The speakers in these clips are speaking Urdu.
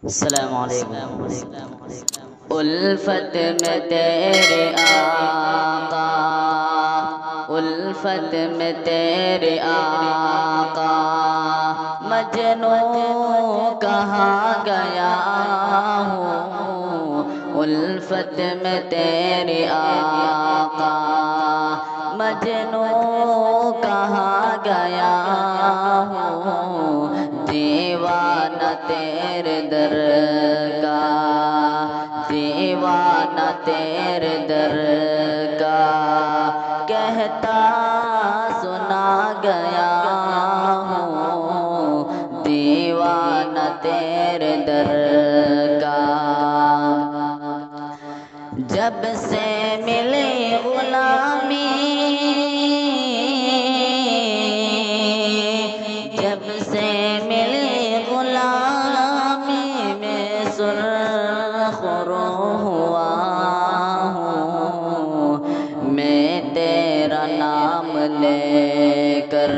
السلام علیکم۔ الفت میں تیرے آقا، الفت میں تیرے آقا، مجنوں کہاں گیا ہوں۔ الفت میں تیرے آقا، مجنوں کہاں گیا ہوں۔ دیوانہ تیرے در کا، دیوانہ تیرے در کا، کہتا سنا گیا ہوں۔ دیوانہ تیرے در کا، جب سے ملی غلامی، جب سے ملی غلامی میں سرخ رو ہوا ہوں۔ میں تیرا نام لے کر،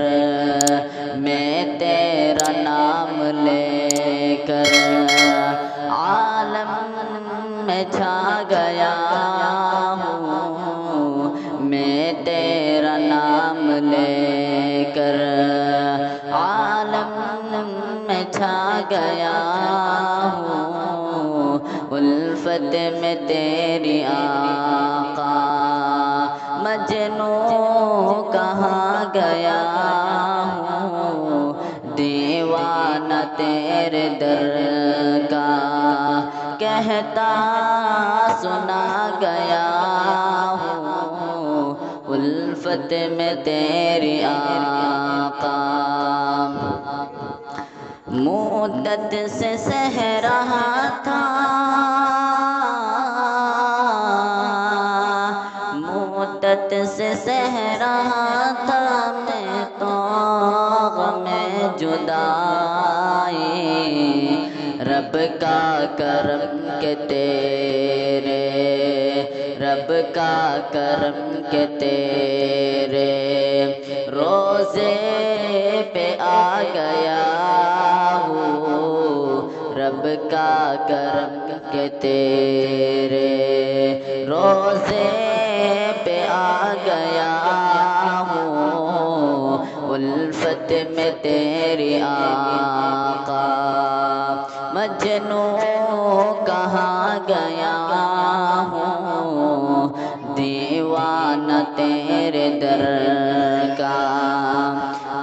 میں تیرا نام لے کر عالم میں چھا گیا ہوں۔ میں تیرا نام لے کر عالم میں چھا گیا ہوں۔ الفت میں تیری آقا، مجنوں کہاں گیا ہوں۔ دیوانہ تیرے در کا، کہتا سنا گیا ہوں۔ الفت میں تیری آقا، مدت سے سہ رہا تھا، مدت سے سہ رہا تھا میں تو غم جدائی۔ رب کا کرم کہ تیرے، رب کا کرم کہ تیرے روزے پہ آ گیا ہوں۔ رب کا کرم کہ تیرے روزے پہ آ گیا ہوں۔ الفت میں تیری آقا، مجنوں کہاں گیا ہوں۔ دیوانہ تیرے در کا،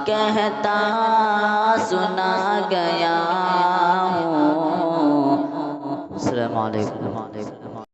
کہتا سنا گیا ہوں۔ السلام علیکم۔